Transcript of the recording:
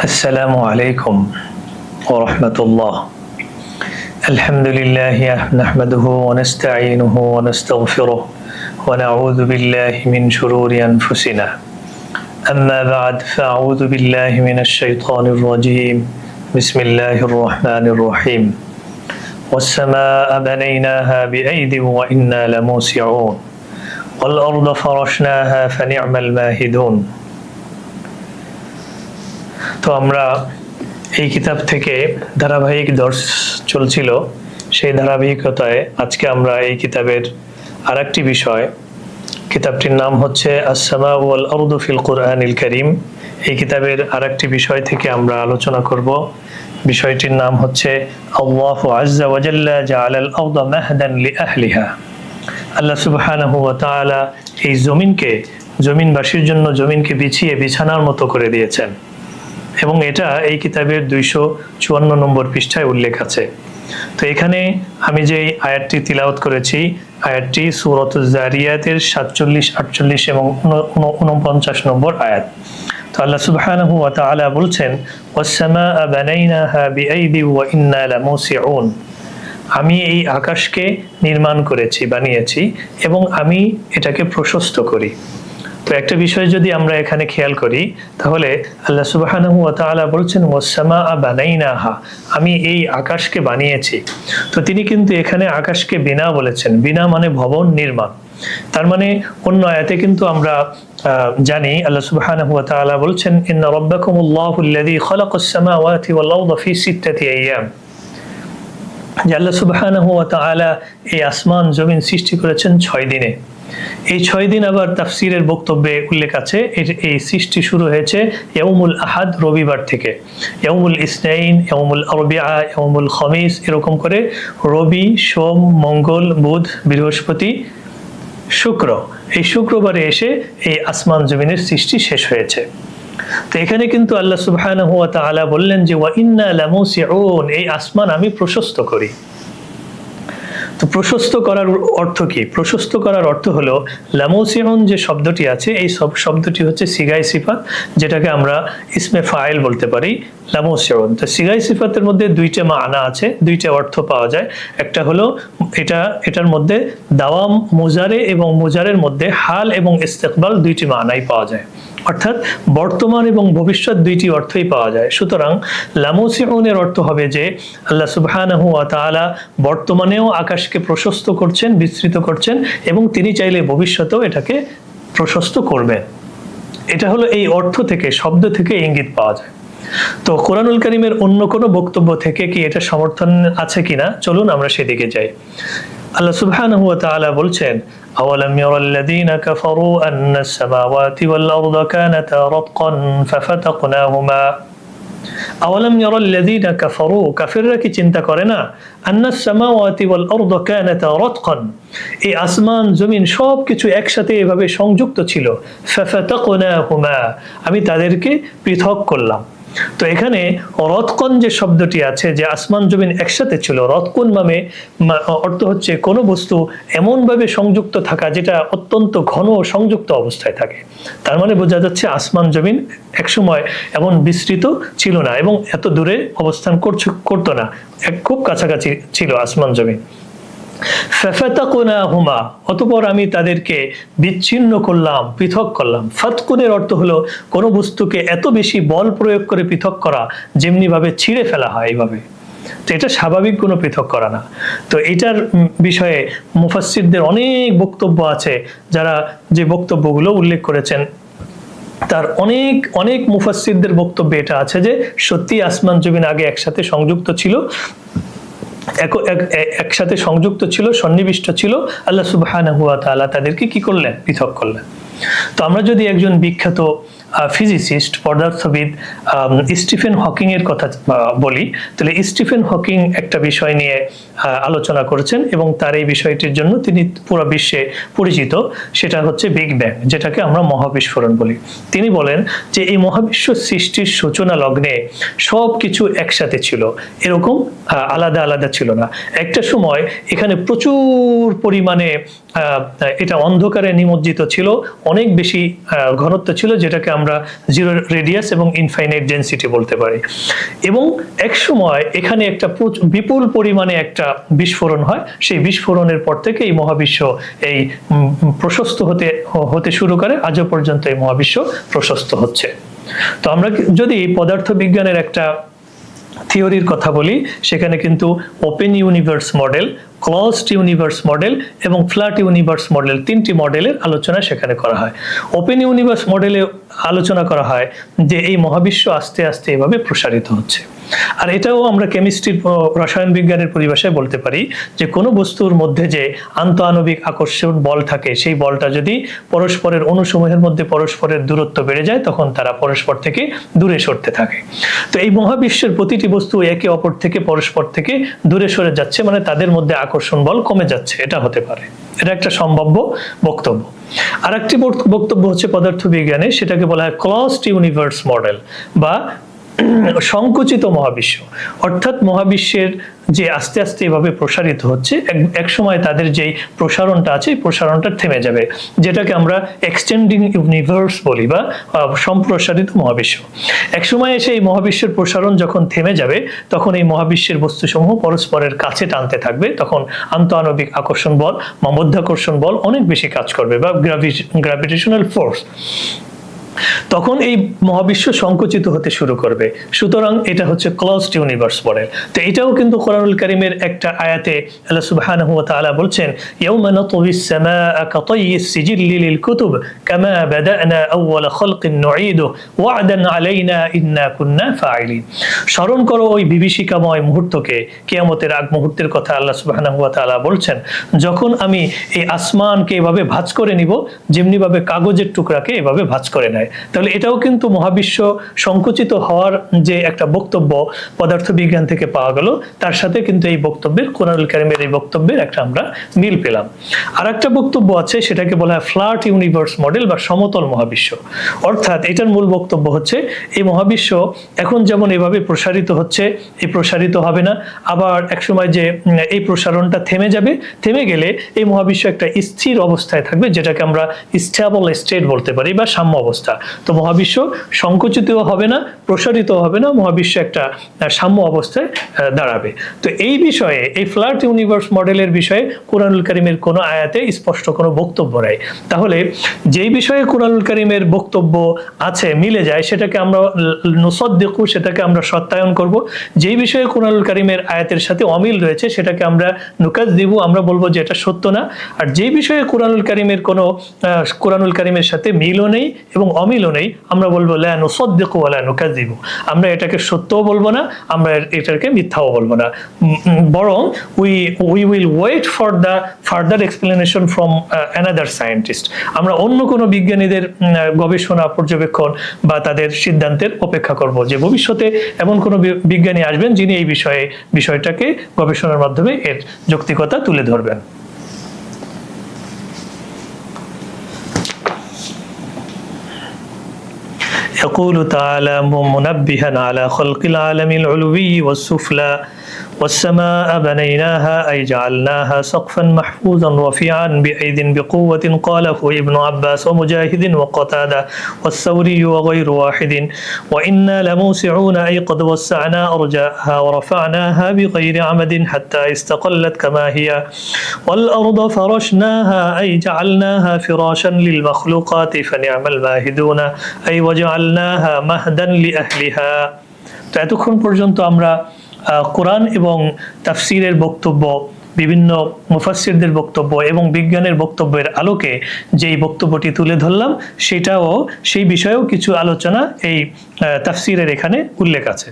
السلام عليكم ورحمة الله. الحمد لله نحمده ونستعينه ونستغفره ونعوذ بالله من شرور أنفسنا. أما بعد فأعوذ بالله من الشيطان الرجيم. بسم الله الرحمن الرحيم. والسماء بنيناها بأيد وإنا لموسعون والأرض فرشناها فنعم الماهدون. তো আমরা এই কিতাব থেকে ধারাবাহিক দর্শ চলছিল, সেই ধারাবাহিকতায় আজকে আমরা এই কিতাবের আরেকটি বিষয়, কিতাবটির নাম হচ্ছে আস-সামা ওয়াল আরদু ফিল কুরআনিল কারীম। এই কিতাবের আরেকটি বিষয় থেকে আমরা আলোচনা করব। বিষয়টির নাম হচ্ছে আল্লাহু আযজা ওয়া জাল্লা জাআলাল আরদা মাহদান লিআহলিহা। আল্লাহ সুবহানাহু ওয়া তাআলা এই জমিনবাসীর জন্য জমিনকে বিছানার মতো করে দিয়েছেন এবং এটা এই কিতাবের 254 নম্বর পৃষ্ঠায় উল্লেখ আছে। তো এখানে আমি যে আয়াতটি তিলাওয়াত করেছি, আয়াতটি সূরাতুজ জারিয়াতের 47, 48 এবং 49 নম্বর আয়াত। তো আল্লাহ সুবহানাহু ওয়া তাআলা বলছেন, ওয়াস-সামাআ বানাইনাহা বিআইদি ওয়া ইন্না লামুসিউন। আমি এই আকাশকে নির্মাণ করেছি, বানিয়েছি এবং আমি এটাকে প্রশস্ত করি। তো একটা বিষয় যদি আমরা এখানে খেয়াল করি, তাহলে আল্লাহ সুবহানাহু ওয়া তাআলা বলছেন ওয়াস-সামাআ বানাইনাহা, আমি এই আকাশকে বানিয়েছি। তো তিনি কিন্তু এখানে আকাশকে বিনা বলেছেন। বিনা মানে ভবন, নির্মাণ। তার মানে অন্য আয়াতে কিন্তু আমরা জানি আল্লাহ সুবহানাহু ওয়া তাআলা বলছেন, ইন্না রাব্বাকুমুল্লাহুল্লাযী খালাকাস সামাওয়াতি ওয়াল আরদা ফি সিত্তাতি আইয়াম। যে আল্লাহ সুবহানাহু ওয়া তাআলা এই আসমান জমিন সৃষ্টি করেছেন 6 দিনে। এই 6 দিন আবার তাফসীরের বক্তব্যে উল্লেখ আছে, এই সৃষ্টি শুরু হয়েছে ইয়াউমুল আহাদ, রবিবার থেকে, ইয়াউমুল ইসনাইন, ইয়াউমুল আরবিআ, ইয়াউমুল খামিস, এরকম করে রবি, সোম, মঙ্গল, বুধ, বৃহস্পতি, শুক্র, এই শুক্রবারে এসে এই আসমান জমিনের সৃষ্টি শেষ হয়েছে। তো এখানে কিন্তু আল্লাহ সুবহানাহু ওয়া তাআলা বললেন যে ওয়া ইন্না লামুসিউন, এই আসমান আমি প্রশস্ত করি। তো প্রশস্ত করার অর্থ কি? প্রশস্ত করার অর্থ হলো লামুসিউন যে শব্দটি আছে, এই শব্দটি হচ্ছে সিগাই সিফাত, যেটাকে আমরা ইসমে ফাইল বলতে পারি, লামুসিউন। তো সিগাই সিফাতের মধ্যে দুইটা মানা আছে, দুইটা অর্থ পাওয়া যায়। একটা হলো এটার মধ্যে দাওয়াম, মুজারে এবং মুজারের মধ্যে হাল এবং ইস্তেকবাল দুইটি মানাই পাওয়া যায়, অর্থাৎ বর্তমান এবং ভবিষ্যৎ দুইটি অর্থই পাওয়া যায়। সুতরাং লামুসিউনের অর্থ হবে যে আল্লাহ সুবহানাহু ওয়া তাআলা বর্তমানেও আকাশকে প্রশস্ত করছেন, বিস্তৃত করছেন এবং তিনি চাইলে ভবিষ্যতেও এটাকে প্রশস্ত করবেন। এটা হলো এই অর্থ থেকে, শব্দ থেকে ইঙ্গিত পাওয়া যায়। তো কোরআনুল কারীমের অন্য কোনো বক্তব্য থেকে কি এটা সমর্থন আছে কিনা, চলুন আমরা সেদিকে যাই। আল্লাহ সুবহানাহু ওয়া তাআলা বলছেন, আওয়ালাম ইয়ারাল্লাযীনা কাফারু আন্নাস সামাওয়াতি ওয়াল আরদা কানাতা রাতকান ফাফাতাকনাহুমা। আওয়ালাম ইয়ারাল্লাযীনা কাফারু, কাফিররা কি চিন্তা করে না, আন্নাস সামাওয়াতি ওয়াল আরদা কানাতা রাতকান, এই আসমান জমিন সবকিছু একসাথে এভাবে সংযুক্ত ছিল, ফাফাতাকনাহুমা, আমি তাদেরকে পৃথক করলাম। তো এখানে রতকন যে শব্দটি আছে, যে আসমান জমিন একসাথে ছিল, রতকন মানে অর্থ হচ্ছে কোনো বস্তু এমনভাবে সংযুক্ত থাকা যেটা অত্যন্ত ঘন সংযুক্ত অবস্থায় থাকে। তার মানে বোঝা যাচ্ছে আসমান জমিন একসময় এমন বিস্তৃত ছিল না এবং এত দূরে অবস্থান করতো না, খুব কাছাকাছি ছিল আসমান জমিন। ফাফাতাকনাহুমা, অতঃপর আমি তাদেরকে বিচ্ছিন্ন করলাম, পৃথক করলাম। ফাতকুনের অর্থ হলো কোনো বস্তুকে এত বেশি বল প্রয়োগ করে পৃথক করা, যেমনি ভাবে ছিঁড়ে ফেলা হয় এইভাবে। তো এটা স্বাভাবিক কোনো পৃথক করা না। তো এটার বিষয়ে মুফাসসিরদের অনেক বক্তব্য আছে, যারা যে বক্তব্যগুলো উল্লেখ করেছেন তার অনেক মুফাসসিরদের বক্তব্যে এটা আছে যে সত্যি আসমান জমিন আগে একসাথে সংযুক্ত ছিল, একসাথে সংযুক্ত ছিল, সন্নিবিষ্ট ছিল। আল্লাহ সুবহানাহু ওয়া তাআলা তাদেরকে কি করলেন? পৃথক করলেন। তো আমরা যদি একজন বিখ্যাত ফিজিসিস্ট, পদার্থবিদ স্টিফেন হকিং এর কথা বলি, তাহলে স্টিফেন হকিং একটা বিষয় নিয়ে আলোচনা করেছেন এবং তার এই বিষয়টির জন্য তিনি পুরো বিশ্বে পরিচিত। সেটা হচ্ছে বিগ ব্যাং, যেটাকে আমরা মহাবিস্ফোরণ বলি। তিনি বলেন যে এই মহাবিশ্ব সৃষ্টির সূচনা লগ্নে সব কিছু একসাথে ছিল, এরকম আলাদা আলাদা ছিল না। একটা সময় এখানে প্রচুর পরিমাণে এটা অন্ধকারে নিমজ্জিত ছিল, অনেক বেশি ঘনত্ব ছিল, যেটাকে আমরা জিরো রেডিয়াস এবং ইনফাইনাইট ডেনসিটি বলতে পারি। এবং এক সময় এখানে একটা বিপুল পরিমাণে একটা বিস্ফোরণ হয়, সেই বিস্ফোরণের পর থেকে এই মহাবিশ্ব এই প্রশস্ত হতে শুরু করে, আজও পর্যন্ত এই মহাবিশ্ব প্রশস্ত হচ্ছে। তো আমরা যদি পদার্থবিজ্ঞানের একটা থিওরির কথা বলি, সেখানে কিন্তু open universe model, closed universe model এবং ফ্ল্যাট ইউনিভার্স মডেল, তিনটি মডেলের আলোচনা সেখানে করা হয়। ওপেন ইউনিভার্স মডেলে আলোচনা করা হয় যে এই মহাবিশ্ব আস্তে আস্তে এভাবে প্রসারিত হচ্ছে। আর এটাও আমরা কেমিস্ট্রির, রসায়ন বিজ্ঞানের পরিভাষায় বলতে পারি যে কোনো বস্তুর মধ্যে যে আন্তঃআণবিক আকর্ষণ বল থাকে, সেই বলটা যদি পরস্পরের অণুসমূহের মধ্যে পরস্পরের দূরত্ব বেড়ে যায়, তখন তারা পরস্পর থেকে দূরে সরতে থাকে। তো এই মহাবিশ্বের প্রতিটি বস্তু একে অপর থেকে পরস্পর থেকে দূরে সরে যাচ্ছে, মানে তাদের মধ্যে আকর্ষণ বল কমে যাচ্ছে, এটা হতে পারে। এটা একটা সম্ভাব্য বক্তব্য। আর একটি বক্তব্য হচ্ছে পদার্থবিজ্ঞানে, সেটাকে বলা হয় ক্লোজড ইউনিভার্স মডেল বা সংকুচিত মহাবিশ্ব। অর্থাৎ মহাবিশ্বের যে আস্তে আস্তে এভাবে প্রসারিত হচ্ছে, এক সময় তাদের যেই প্রসারণটা আছে, এই প্রসারণটা থেমে যাবে, যেটাকে আমরা এক্সটেন্ডিং ইউনিভার্স বলি বা সম্প্রসারিত মহাবিশ্ব। এক সময় এসে এই মহাবিশ্বের প্রসারণ যখন থেমে যাবে, তখন এই মহাবিশ্বের বস্তুসমূহ পরস্পরের কাছে টানতে থাকবে, তখন আন্তঃআণবিক আকর্ষণ বল বা মাধ্যাকর্ষণ বল অনেক বেশি কাজ করবে বা গ্র্যাভিটেশনাল ফোর্স। তখন এই মহাবিশ্ব সংকুচিত হতে শুরু করবে। সুতরাং এটা হচ্ছে ক্লোজড ইউনিভার্স মডেল। তো এটাও কিন্তু কোরআনুল কারীমের একটা আয়াতে আল্লাহ সুবহানাহু ওয়া তাআলা বলছেন, ইয়াউমা নাতউইস সামাআ কাতাইয়িস সিজিল্লি লিল কুতুব কামা বাদানা আউওয়ালা খালকিন নুঈদু ওয়া'দান আলাইনা ইন্না কুন্না ফাইলিন। স্মরণ করো ওই বিভীষিকাময় মুহূর্তকে, কিয়ামতের আগ মুহূর্তের কথা আল্লাহ সুবহানাহু ওয়া তাআলা বলছেন, যখন আমি এই আসমানকে এভাবে ভাঁজ করে নিব, যেমনি ভাবে কাগজের টুকরাকে এভাবে ভাঁজ করে নেয়। তাহলে এটাও কিন্তু মহাবিশ্ব সংকুচিত হওয়ার যে একটা বক্তব্য পদার্থবিজ্ঞান থেকে পাওয়া গেল, তার সাথে কিন্তু এই বক্তব্যের, কোরআনুল কারীমের এই বক্তব্যের একটা আমরা মিল পেলাম। আর একটা বক্তব্য আছে, সেটাকে বলা হয় ফ্ল্যাট ইউনিভার্স মডেল বা সমতল মহাবিশ্ব। অর্থাৎ এটার মূল বক্তব্য হচ্ছে এই মহাবিশ্ব এখন যেমন এভাবে প্রসারিত হচ্ছে, এই প্রসারিত হবে না, আবার একসময় যে এই প্রসারণটা থেমে যাবে, থেমে গেলে এই মহাবিশ্ব একটা স্থির অবস্থায় থাকবে, যেটাকে আমরা স্টেবল স্টেট বলতে পারি বা সাম্য অবস্থা। তো মহাবিশ্ব সংকুচিতও হবে না, প্রসারিত হবে না, মহাবিশ্ব একটা সাম্য অবস্থায় দাঁড়াবে। তো এই বিষয়ে, এই ফ্ল্যাট ইউনিভার্স মডেলের বিষয়ে কোরআনুল কারীমের কোনো আয়াতে স্পষ্ট কোনো বক্তব্য নাই। তাহলে যেই বিষয়ে কোরআনুল কারীমের বক্তব্য আছে, মিলে যায়, সেটাকে আমরা নুসাদ্দিকু, সেটাকে আমরা সত্যায়ন করব। যেই বিষয়ে কোরআনুল কারীমের আয়াতের সাথে অমিল রয়েছে, সেটাকে আমরা নুকাযযিবু, আমরা বলবো যে এটা সত্য না। আর যেই বিষয়ে কোরআনুল কারীমের সাথে মিলও নেই এবং অমিলও নেই, আমরা বলবো লা নুসাদ্দিকু ওয়া লা নুকাযযিবু, আমরা এটাকে সত্যও বলবো না, আমরা এটাকে মিথ্যাও বলবো না, বরং we will wait for the further explanation from another scientist. আমরা অন্য কোনো বিজ্ঞানীদের গবেষণা, পর্যবেক্ষণ বা তাদের সিদ্ধান্তের অপেক্ষা করব, যে ভবিষ্যতে এমন কোনো বিজ্ঞানী আসবেন যিনি এই বিষয়টাকে গবেষণার মাধ্যমে এর যৌক্তিকতা তুলে ধরবেন। يقول تعالى منبها على خلق العالم العلوي والسفلى والسماء بنيناها أي جعلناها سقفا محفوظا رفيعا بأيد بقوة، قاله ابن عباس ومجاهد وقتادة والثوري وغير واحد. وإنا لموسعون أي قد وسعنا أرجاءها ورفعناها بغير عمد حتى استقلت كما هي. والأرض فرشناها أي جعلناها فراشا للمخلوقات فنعم الماهدون أي وجعلناها مهدا لأهلها. তো এতক্ষণ পর্যন্ত আমরা কোরআন এবং তাফসীরের বক্তব্য, বিভিন্ন মুফাসসিরদের বক্তব্য এবং বিজ্ঞানের বক্তব্যের আলোকে যেই বক্তব্যটি তুলে ধরলাম, সেই বিষয়েও কিছু আলোচনা এই তাফসীরের এখানে উল্লেখ আছে।